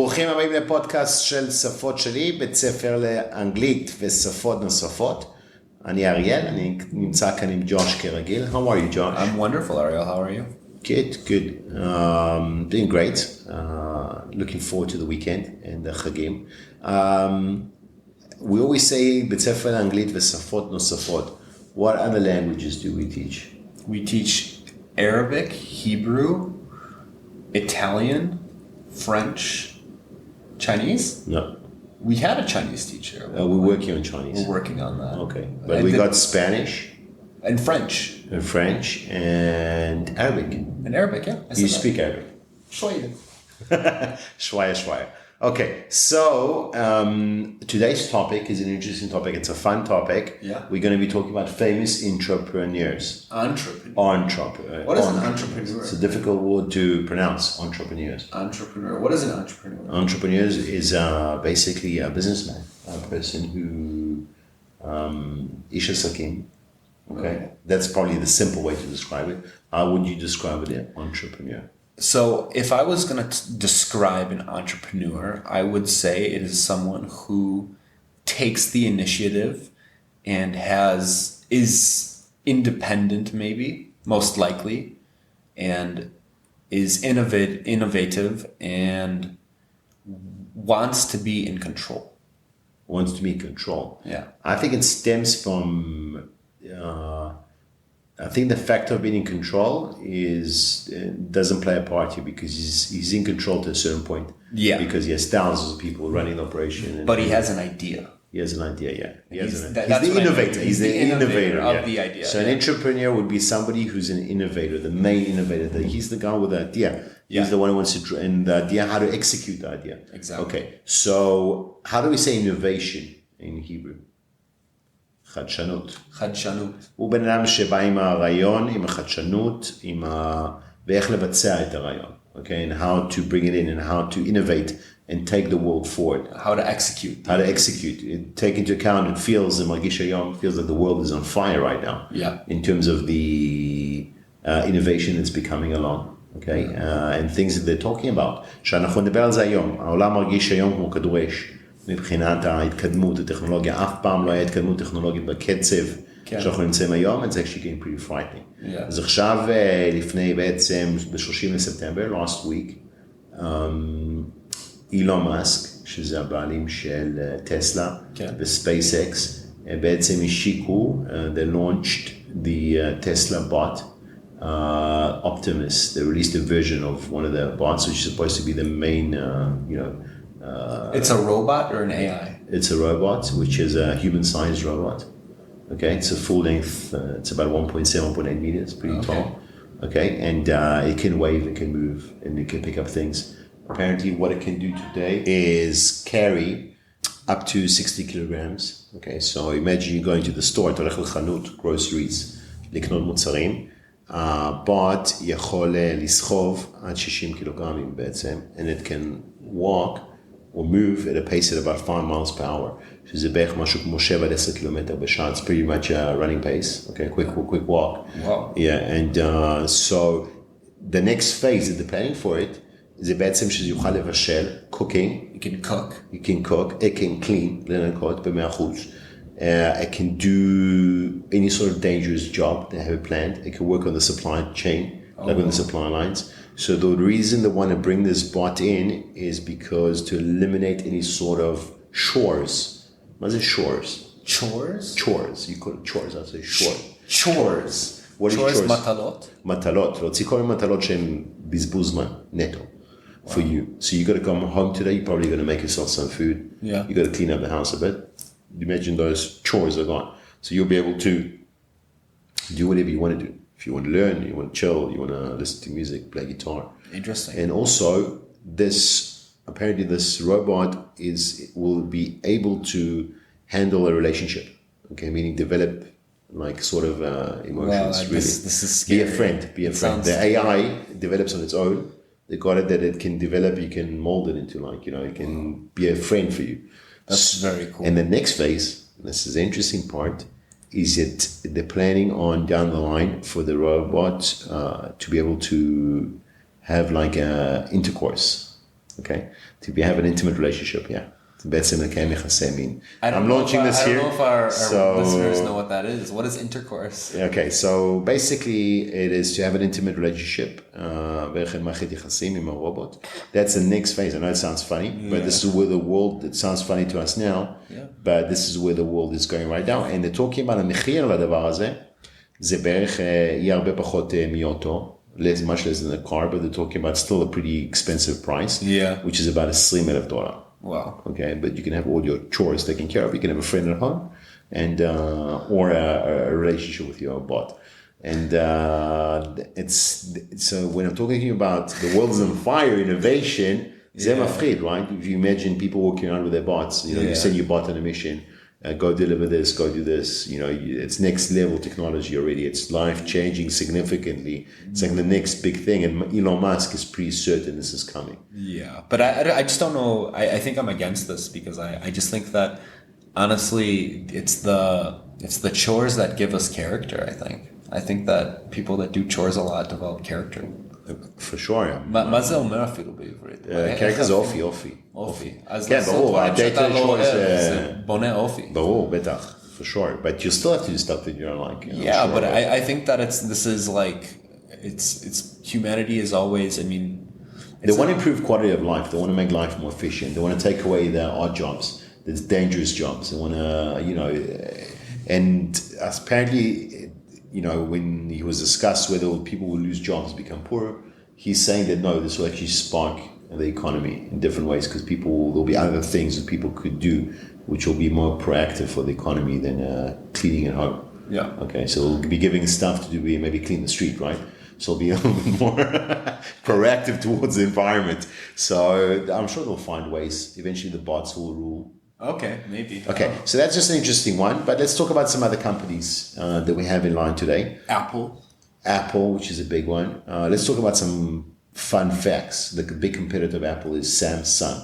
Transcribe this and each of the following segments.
ברוכים הבאים לפודקאסט של שפות-שלי, בית ספר לאנגלית ושפות נוספות. אני אריאל, אני נמצא כאן עם ג'וש כרגיל. How are you, Josh? I'm wonderful, Ariel. How are you? Good. Doing great. Looking forward to the weekend and the חגים. We always say בית ספר לאנגלית ושפות נוספות. What other languages do we teach? We teach Arabic, Hebrew, Italian, French, Chinese? No. We had a Chinese teacher. We're working on Chinese. We're working on that. Okay. But we got Spanish. And French. And French and Arabic. And Arabic, yeah. You speak Arabic. Shwaya. Shwaya. Okay, so today's topic is an interesting topic. It's a fun topic. Yeah. We're going to be talking about famous entrepreneurs. Entrepreneur. What is an entrepreneur? It's a difficult word to pronounce, entrepreneurs. Entrepreneur. What is an entrepreneur? Entrepreneurs is basically a businessman, a person who ish asakim. Okay, that's probably the simple way to describe it. How would you describe an entrepreneur? So if I was going to describe an entrepreneur, I would say it is someone who takes the initiative and is independent, maybe, most likely, and is innovative and wants to be in control. Wants to be in control. Yeah. I think it stems from... I think the factor of being in control doesn't play a part here because he's in control to a certain point. Yeah. Because he has thousands of people running the operation. But he has an idea. He has an idea, yeah. He's the innovator. He's the innovator of the idea. So an entrepreneur would be somebody who's an innovator, the main innovator. He's the guy with the idea. He's the one who wants to, and the idea how to execute the idea. Exactly. Okay, so how do we say innovation in Hebrew? חדשנות. הוא בן אדם שבא עם הרעיון, עם החדשנות, ואיך לבצע את הרעיון. Okay, and how to bring it in and how to innovate and take the world forward. How to execute. Take into account it feels like the world is on fire right now. Yeah. In terms of the innovation that's becoming along. Okay, and things that they're talking about. שאנחנו נדבר על זה היום. העולם מרגיש היום כמו כדור אש. מבחינת ההתקדמות, הטכנולוגיה, אף פעם לא היה התקדמות טכנולוגית בקצב שאנחנו נמצאים היום, it's actually getting pretty frightening. אז עכשיו, לפני בעצם, ב-30 לספטמבר, last week, אילון מאסק, שזה הבעלים של טסלה, וספייסקס, בעצם השיקו, they launched the Tesla bot, Optimus. They released a version of one of the bots, which is supposed to be the main, it's a robot or an AI? It's a robot, which is a human-sized robot. Okay, it's a full length. It's about 1.7, 1.8 meters, pretty tall. Okay, and it can wave, it can move, and it can pick up things. Apparently, what it can do today is carry up to 60 kilograms. Okay, so imagine you go into the store, אתה הולך לחנות, groceries, לקנות מוצרים, bot יכול לסחוב עד 60 קילוגרמים בעצם, and it can walk or move at a pace at about 5 miles per hour. שזה בערך משהו כמו 7-10 קילומטר בשעה. It's pretty much a running pace. Okay, quick walk. Wow. Yeah, and so the next phase that they're planning for it, זה בעצם שזה יוכל לבשל, cooking. You can cook. You can cook. It can clean, לנקות ב100%. It can do any sort of dangerous job they have planned. It can work on the supply chain, like on the supply lines. So the reason they want to bring this bot in is because to eliminate any sort of chores. What is chores? Chores. You call it chores. I say chores. Chores. What is chores? מטלות. להוציא כל מיני מטלות שהן בזבוז זמן, נטו. For you. So you got to come home today. You're probably going to make yourself some food. Yeah. You got to clean up the house a bit. Imagine those chores are gone. So you'll be able to do whatever you want to do. If you want to learn, you want to chill, you want to listen to music, play guitar. Interesting. And also, apparently this robot will be able to handle a relationship. Okay, meaning develop like sort of emotions. Wow, really. This is scary. Be a friend. The AI develops on its own. They got it that it can develop, you can mold it into it can be a friend for you. That's very cool. And the next phase, this is the interesting part, is that they're planning on down the line for the robot to be able to have like a intercourse Okay, to have an intimate relationship. Yeah. בעצם לקיים יחסי מין. I'm launching this I here. don't know if our listeners know what that is. What is intercourse? Okay, so basically it is to have an intimate relationship. בערך מערכת יחסים עם הרובוט. That's the next phase. I know it sounds funny, but this is where the world, it sounds funny to us now, but this is where the world is going right now. And they're talking about המחיר לדבר הזה, זה בערך יהיה הרבה פחות מאוטו. Much less than a car, but they're talking about still a pretty expensive price, which is about $20,000. Wow. Okay, but you can have all your chores taken care of. You can have a friend at home, and or a relationship with your bot. And it's so when I'm talking to you about the world is on fire, innovation, זה מפחיד, right? If you imagine people walking around with their bots, you send your bot on a mission. Go deliver this, go do this. It's next level technology already. It's life-changing significantly. It's like the next big thing. And Elon Musk is pretty certain this is coming. Yeah, but I just don't know. I think I'm against this because I just think that, honestly, it's the chores that give us character, I think that people that do chores a lot develop character. For sure. מה זה אומר אפילו בעברית? character זה אופי. אופי. אז כן, ברור. שאתה לא אוהב, זה בונה אופי. ברור, בטח. For sure. But you still have to do stuff that you don't like. Yeah, but I think that this is like, it's humanity is always, I mean... They want to improve quality of life. They want to make life more efficient. They want to take away the odd jobs, the dangerous jobs. They want to, and apparently... when he was discussed whether people will lose jobs, become poorer, he's saying that no, this will actually spark the economy in different ways because there'll be other things that people could do which will be more proactive for the economy than cleaning at home. Yeah. Okay, so we'll be giving stuff to do, maybe clean the street, right? So it'll be a little bit more proactive towards the environment. So I'm sure they'll find ways. Eventually the bots will rule. Okay, maybe. Okay, so that's just an interesting one. But let's talk about some other companies that we have in line today. Apple, which is a big one. Let's talk about some fun facts. The big competitor of Apple is Samsung.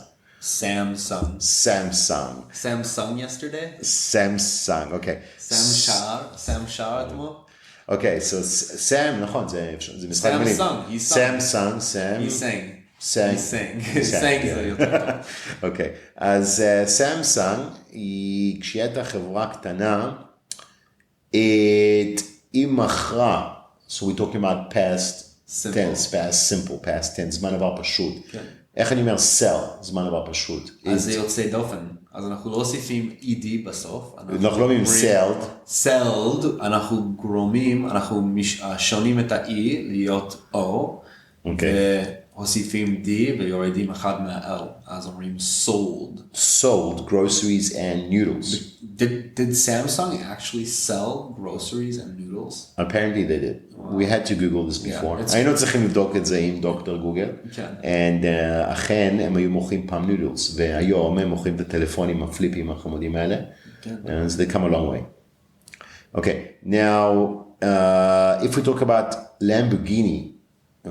Samsung yesterday? Samsung, okay. Sam Shah אתמול? Okay, so Sam, נכון, זה משחק מילים. Samsung. He sang. Sang זה יותר טוב. אוקיי, אז סמסונג, כשהיא הייתה חברה קטנה, היא מכרה, so we're talking about past tense, past simple, past tense, זמן עבר פשוט. איך אני אומר sell, זמן עבר פשוט? אז זה יוצא דופן. אז אנחנו לא אוסיפים ED בסוף. אנחנו לא אומרים sold, אנחנו גרומים, אנחנו שונים את ה-E להיות O. אוקיי. הוסיפים D ויורדים אחד מה-L, אז אומרים sold, groceries and noodles. Did Samsung actually sell groceries and noodles? Apparently they did. We had to Google this before. היינו צריכים לבדוק את זה עם דוקטור גוגל. And אכן הם היו מוכרים פעם noodles, והיום הם מוכרים את הטלפונים הפליפים החמודים האלה. And they come a long way. Okay, now if we talk about Lamborghini,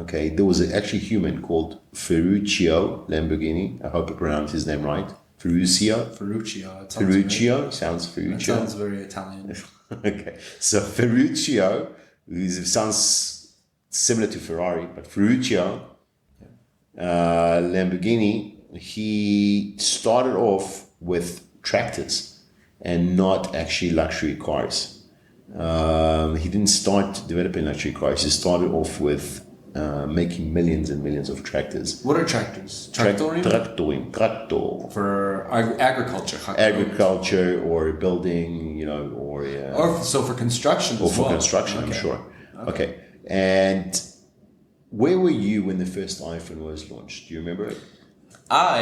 okay, there was actually a human called Ferruccio Lamborghini. I hope I pronounced his name right. Ferruccio. Sounds Ferruccio. That sounds very Italian. Okay, so Ferruccio, sounds similar to Ferrari, but Ferruccio Lamborghini, he started off with tractors and not actually luxury cars. He didn't start developing luxury cars. He started off with making millions and millions of tractors. What are tractors? Tractor. For agriculture. Agriculture or building, or so for construction. Or for construction, I'm sure. Okay. And where were you when the first iPhone was launched? Do you remember it? I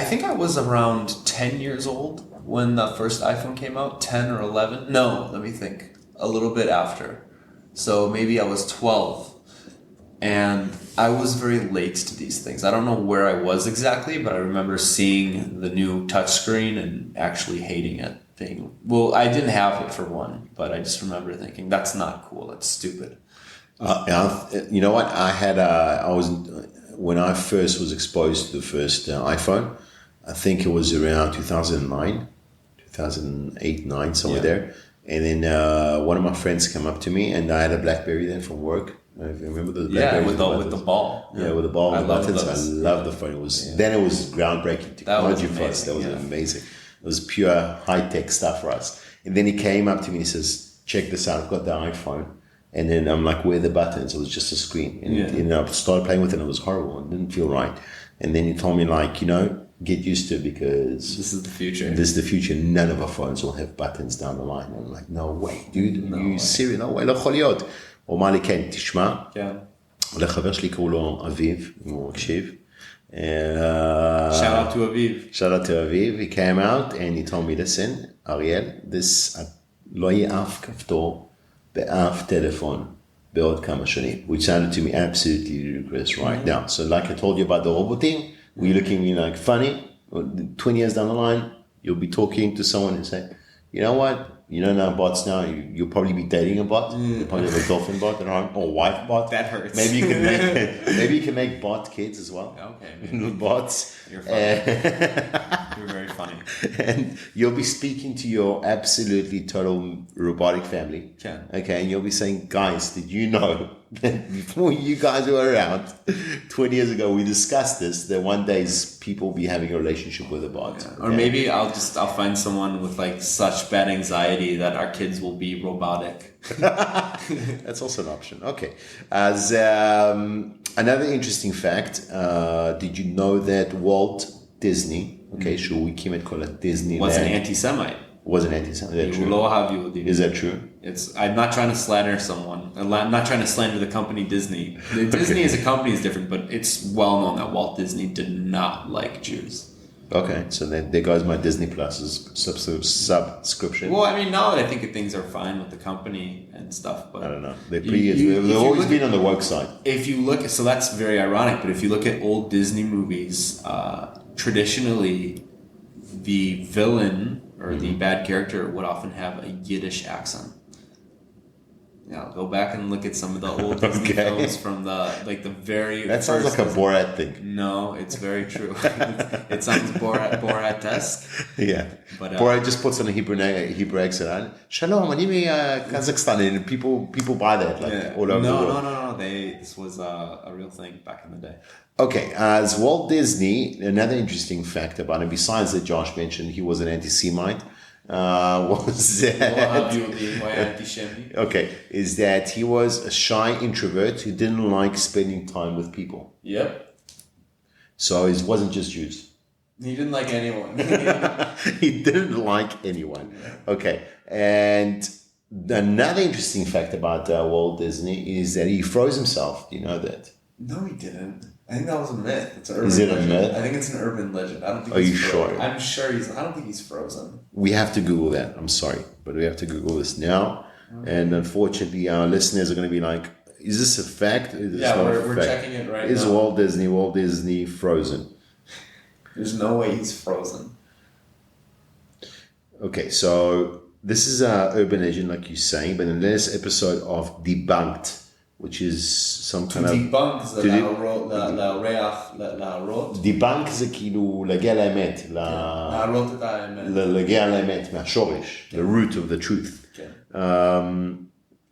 think I was around 10 years old when the first iPhone came out. 10 or 11? No, let me think. A little bit after. So maybe I was 12. And I was very late to these things. I don't know where I was exactly, but I remember seeing the new touchscreen and actually hating it. Well, I didn't have it for one, but I just remember thinking, that's not cool. That's stupid. You know what? When I first was exposed to the first iPhone, I think it was around 2009, 2008, 9, somewhere there. And then one of my friends came up to me, and I had a BlackBerry then from work. If you remember those BlackBerries with the ball. Yeah, with the ball and the buttons. those. I love the phone. Then it was groundbreaking technology for us. That was amazing. It was pure high-tech stuff for us. And then he came up to me and he says, check this out. I've got the iPhone. And then I'm like, where are the buttons? It was just a screen. And I started playing with it and it was horrible. It didn't feel right. And then he told me like, get used to it because this is the future. This is the future. None of our phones will have buttons down the line. And I'm like, no way, dude. You serious? No way, לא יכול להיות. הוא אמר לי, כן, תשמע. כן. לחבר שלי קראו לו אביב, אם הוא מקשיב. Shout out to Aviv. Shout out to Aviv. He came out and he told me, listen, Ariel, this לא יהיה אף כפתור באף טלפון בעוד כמה שנים. Which sounded to me absolutely ludicrous right now. So like I told you about the roboting, were you looking at me like funny? 20 years down the line, you'll be talking to someone and say, you know what? Now bots now, you'll probably be dating a bot. You'll probably have a girlfriend bot or wife bot. That hurts. Maybe you can make bot kids as well. Okay. Bots. You're funny. You're very funny. And you'll be speaking to your absolutely total robotic family. Yeah. Okay, and you'll be saying, guys, did you know that before you guys were around 20 years ago, we discussed this, that one day people will be having a relationship with a bot. Yeah. Okay? Or maybe I'll find someone with like such bad anxiety that our kids will be robotic. That's also an option. Okay. As another interesting fact, did you know that Walt Disney, שהוא הקים את כל הדיסני, was an anti-Semite. Was an anti-Semite. Is that true? I'm not trying to slander someone. I'm not trying to slander the company Disney. Disney as a company is different, but it's well known that Walt Disney did not like Jews. Okay, so then there goes my Disney Plus's subscription. Well, I mean, now that I think things are fine with the company and stuff, but I don't know. They've always been on the woke side. If you look, so that's very ironic. But if you look at old Disney movies, traditionally, the villain or the bad character would often have a Yiddish accent. Yeah, go back and look at some of the old Disney films from the very. That sounds like a Borat thing. No, it's very true. It sounds Borat-esque. Yeah, but Borat just puts on a Hebrew accent on. Shalom, I'm Kazakhstan, and people buy that all over the world. No. This was a real thing back in the day. Okay, as Walt Disney, another interesting fact about him, besides that Josh mentioned he was an anti-Semite, is that he was a shy introvert who didn't like spending time with people. Yep. So it wasn't just Jews. He didn't like anyone. He didn't like anyone. Okay, and another interesting fact about Walt Disney is that he froze himself. Do you know that? No, he didn't. I think that was a myth. It's an urban Is it legend. a myth? I think it's an urban legend. I don't think. Are he's you frozen. sure? I'm sure I don't think he's frozen. We have to Google that. I'm sorry, but we have to Google this now. Okay. And unfortunately, our listeners are going to be like, "Is this a fact? We're checking it right now. Is Walt Disney frozen? There's no way he's frozen." Okay, so this is an urban legend, like you're saying, but in the last episode of Debunked, which is some kind of... Debunk זה להראות. Debunk זה כאילו להגיע לאמת. להראות את האמת. להגיע לאמת, מהשורש, the root of the truth. כן.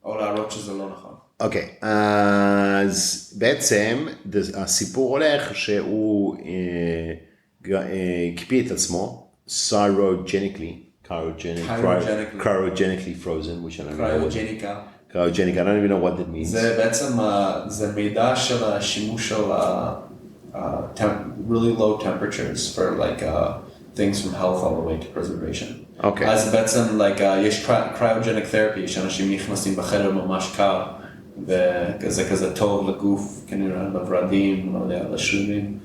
או להראות שזה לא נכון. אוקיי, אז בעצם הסיפור הולך שהוא הקפיא את עצמו, cryogenically frozen, which I don't know. Cryogenic, I don't even know what that means. זה בעצם, זה מידע של השימוש של really low temperatures for like things from health all the way to preservation. Okay. אז בעצם יש cryogenic therapy, שאנשים נכנסים בחדר ממש קר, וכזה כזה טוב לגוף, כנראה לוורדים, לא יודע, לשרירים.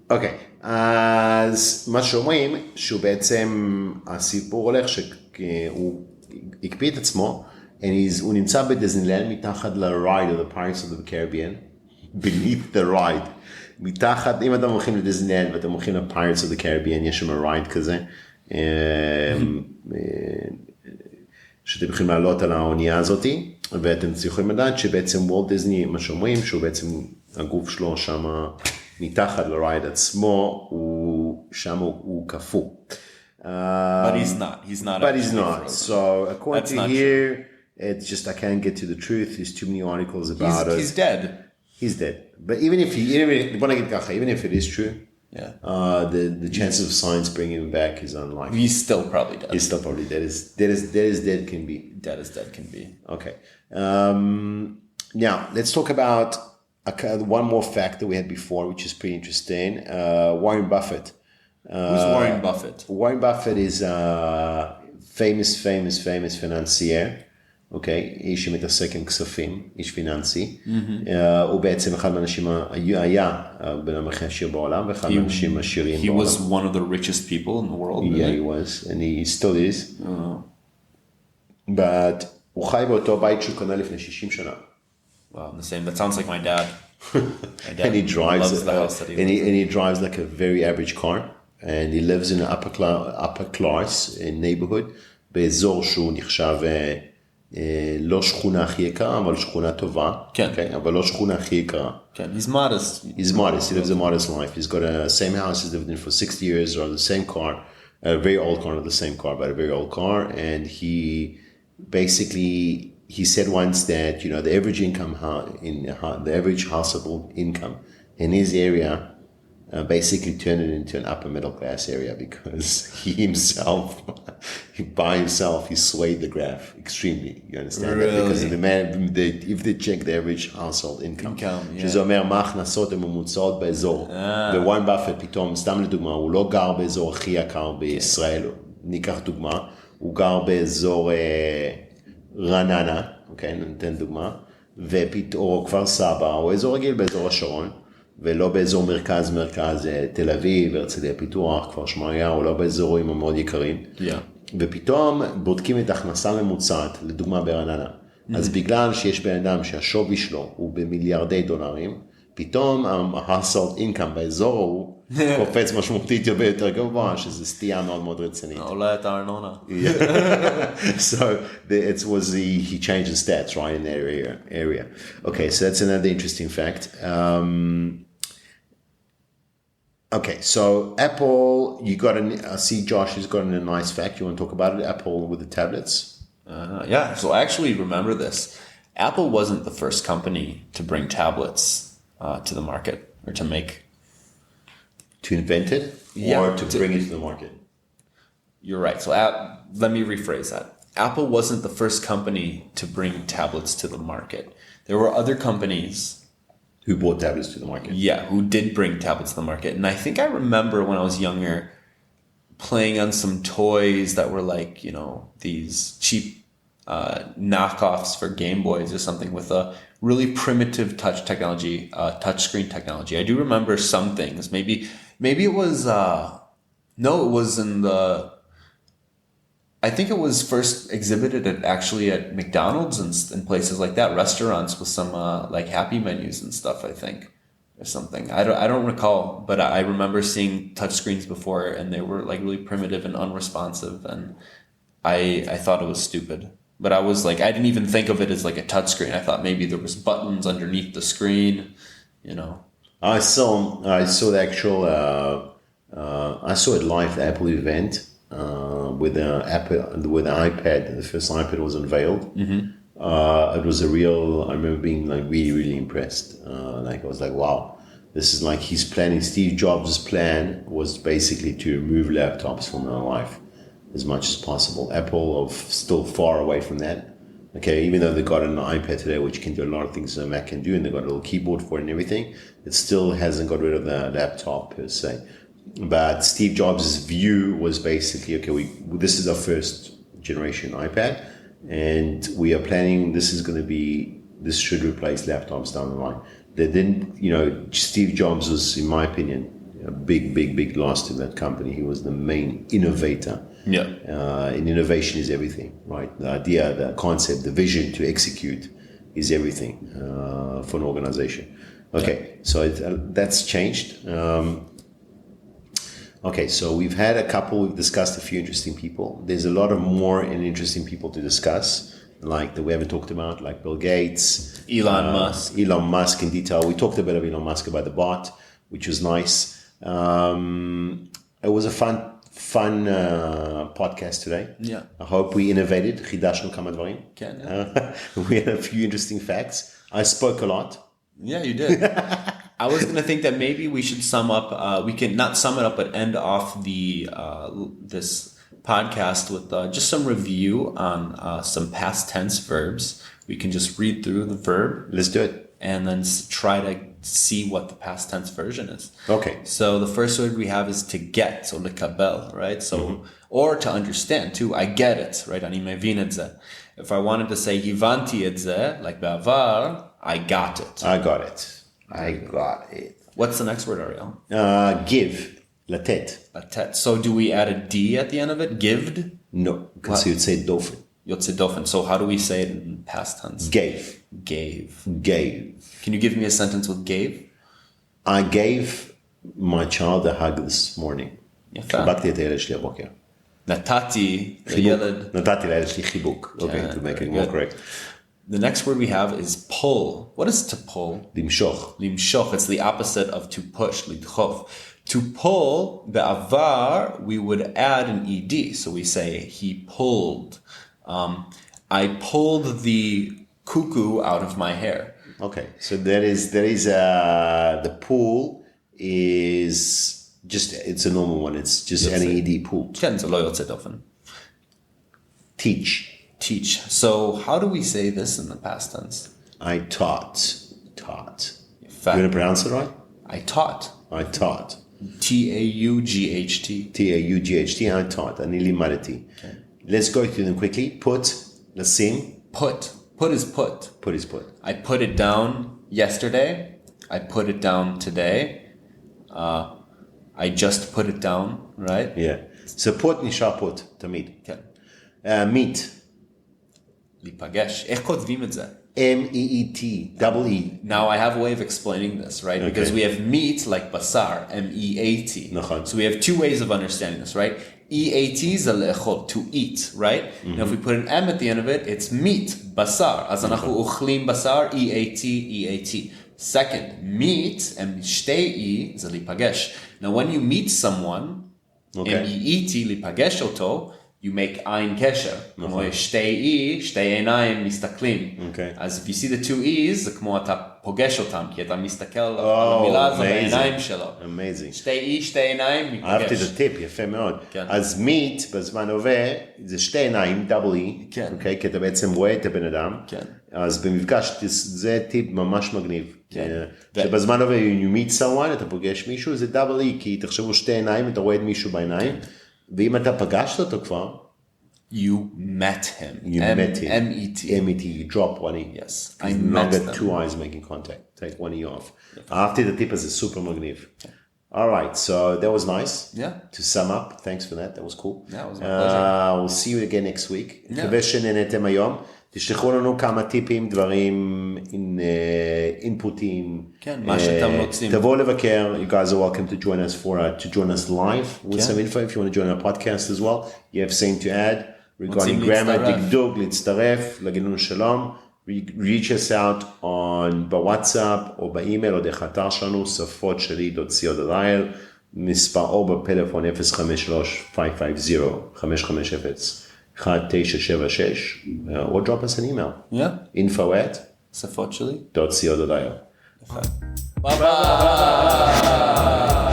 אוקיי, אז מה שאומרים, שהוא בעצם, הסיפור הולך שהוא הקפיא את עצמו, הוא נמצא בדיסנילנד מתחת ל-ride of the Pirates of the Caribbean, beneath the ride, מתחת, אם אתם הולכים לדיסנילנד ואתם הולכים ל-Pirates of the Caribbean, יש שם ride כזה, שאתם יכולים לעלות על האונייה הזאת, ואתם יכולים לדעת שבעצם וולט דיסני, מה שאומרים, שהוא בעצם, הגוף שלו שם מתחת ל-ride עצמו, שם הוא קפוא. But he's not. He's not. But he's actually not. frozen. So according That's to not here, it's just I can't get to the truth. There's too many articles about it. He's dead. He's dead. But even if it is true, Yeah. The chances of science bringing him back is unlikely. He's still probably dead. He's still probably dead. Dead as dead can be. Dead as dead can be. Okay. Now let's talk about one more fact that we had before, which is pretty interesting. Warren Buffett. Who's Warren Buffett? Warren Buffett is a famous financier. אוקיי, איש שמתעסק עם כספים, איש פיננסי. הוא בעצם אחד מהאנשים, היה בין המחיר העשיר בעולם, ואחד מהאנשים העשירים בעולם. He was one of the richest people in the world. Yeah, he was, and he still is. But הוא חי באותו בית שהוא קנה לפני 60 שנה. Wow, the same. That sounds like my dad. My dad And he drives, loves the house that he and he drives like a very average car, and he lives in an upper class neighborhood, באזור שהוא נחשב לא שכונה הכי יקרה, אבל שכונה טובה. כן. Okay? אבל לא שכונה הכי יקרה. כן, he's modest. He's modest. He lives a modest life. He's got a same house he's lived in for 60 years, or the same car, a very old car, not the same car, but a very old car. And he basically, he said once that, the average income, the average household income in his area basically turned it into an upper middle class area because he himself, by himself, he swayed the graph extremely. You understand Really? that? Because if they check the average household income, yeah. שזה אומר מה ההכנסות הממוצעות באזור. וווארן באפט פתאום, סתם לדוגמה, הוא לא גר באזור הכי יקר בישראל. ניקח דוגמה, הוא גר באזור רעננה, אוקיי, ניתן דוגמה, או כפר סבא, או אזור רגיל באזור השרון. ולא באזור מרכז תל אביב, הרצליה פיתוח, כפר שמריהו, לא באזורים המאוד יקרים. ופתאום בודקים את ההכנסה הממוצעת, לדוגמה ברעננה. אז בגלל שיש בן אדם שהשווי שלו הוא במיליארדי דולרים, פתאום ה-household income באזור הוא קופץ משמעותית הרבה יותר גבוה, שזה סטייה מאוד מאוד רצינית. עולה את הארנונה. So he changed the stats right in that area. Okay, so that's another interesting fact. Okay, so Apple, I see Josh has got a nice fact. You want to talk about it? Apple with the tablets? Yeah, so I actually remember this. Apple wasn't the first company to bring tablets to the market, or to make... To invent it? Or to bring it to the market? You're right. So let me rephrase that. Apple wasn't the first company to bring tablets to the market. There were other companies... Who brought tablets to the market? Yeah, who did bring tablets to the market. And I think I remember when I was younger playing on some toys that were like, these cheap knockoffs for Game Boys or something with a really primitive touchscreen technology. I do remember some things. Maybe it was... No, it was in the... I think it was first exhibited at McDonald's and places like that, restaurants with some like Happy Menus and stuff, I think, or something. I don't recall, but I remember seeing touchscreens before, and they were like really primitive and unresponsive, and I thought it was stupid. But I was like, I didn't even think of it as like a touchscreen. I thought maybe there was buttons underneath the screen, I saw the actual. I saw it live, the Apple event. With the iPad, the first iPad was unveiled. It was I remember being like really, really impressed. I was like, wow, this is like he's planning. Steve Jobs' plan was basically to remove laptops from our life as much as possible. Apple are still far away from that. Okay, even though they got an iPad today, which can do a lot of things that a Mac can do, and they got a little keyboard for it and everything, it still hasn't got rid of the laptop per se. But Steve Jobs' view was basically, okay, this is our first generation iPad, and we are planning, this should replace laptops down the line. They didn't, Steve Jobs was, in my opinion, a big loss to that company. He was the main innovator. Yeah. And innovation is everything, right? The idea, the concept, the vision to execute is everything for an organization. Okay, so that's changed. Okay, so we've discussed a few interesting people. There's a lot of more interesting people to discuss, like that we haven't talked about, like Bill Gates, Elon Musk. Elon Musk in detail. We talked a bit of Elon Musk about the bot, which was nice. It was a fun podcast today. Yeah. I hope we innovated. חידשנו כמה דברים. כן. We had a few interesting facts. I spoke a lot. Yeah, you did. I was going to think that maybe we should sum up, we can not sum it up, but end off this podcast with just some review on some past tense verbs. We can just read through the verb. Let's do it. And then try to see what the past tense version is. Okay. So the first word we have is to get, so לקבל, right? So, or to understand too, I get it, right? אני מבין את זה. If I wanted to say הבנתי את זה, like בעבר, I got it. I got it. I got it. What's the next word, Ariel? Give. לתת. לתת. So do we add a D at the end of it? Gived? No. Because you'd say דופן. יוצא דופן. So how do we say it in past tense? Gave. Gave. Gave. Can you give me a sentence with gave? I gave my child a hug this morning. יפה. חיבקתי את הילד שלי הבוקר. נתתי לילד. נתתי לילד שלי חיבוק. Okay, to make it more correct. The next word we have is pull. What is to pull? למשוך. למשוך. It's the opposite of to push, לדחוף. To pull, בעבר, we would add an ed. So we say, he pulled. I pulled the cuckoo out of my hair. Okay, so there is the pull is just, it's a normal one. It's just an ed pulled. כן, זה לא יוצא דופן. Teach. Teach. So how do we say this in the past tense? I taught. Taught. יפה. You want to pronounce it right? I taught. I taught. T-A-U-G-H-T. T-A-U-G-H-T. I taught. אני לימדתי. Let's go through them quickly. Put. לשים. Put. Put is put. Put is put. I put it down yesterday. I put it down today. I just put it down, right? Yeah. So put נשאר put, תמיד. כן. meet. להיפגש. איך כותבים את זה? M-E-E-T. Double E. Now I have a way of explaining this, right? Because Okay. we have meat like basar, M-E-A-T. נכון. So we have two ways of understanding this, right? E-A-T is לאכול, to eat, right? Now if we put an M at the end of it, it's meat, basar. אז אנחנו אוכלים בשר, E-A-T, E-A-T. Second, meat, M-שתי-E, זה להיפגש. Now when you meet someone, M-E-E-T, להיפגש אותו, you make עין קשר. כמו שתי E, שתי עיניים מסתכלים. אז if you see the two E's, זה כמו אתה פוגש אותם, כי אתה מסתכל על המילה הזו בעיניים שלו. Amazing. שתי E, שתי עיניים, מתפגש. אהבתי את הטיפ, יפה מאוד. אז meet בזמן הווה, זה שתי עיניים, double E, כי אתה בעצם רואה את הבן אדם. אז במפגש, זה טיפ ממש מגניב. שבזמן הווה, you meet someone, אתה פוגש מישהו, זה double E, כי תחשבו שתי עיניים, אתה רואה את מישהו בעיניים. ואם אתה פגשת אותו כבר, you met him. You met him. M-E-T. M-E-T, you drop one E. Yes. I met them. Two eyes making contact. Take one E off. After the tip is super magniv. All right, so that was nice. Yeah. To sum up, thanks for that. That was cool. Yeah, it was my pleasure. We'll see you again next week. מקווה שנהנתם היום. תשלחו לנו כמה טיפים, דברים, אינפוטים. כן, מה שאתם רוצים. תבואו לבקר. You guys are welcome to join us to join us live with some info. If you want to join our podcast as well, you have same to add regarding grammar, דקדוק, להצטרף, להגיד לנו שלום. Reach us out on בוואטסאפ או באימייל או דרך האתר שלנו, שפות-שלי.co.il, מספר או בפלאפון 053-550-550-1976, or drop us an email. Yeah. info@ שפות-שלי. .co.il. ביי ביי.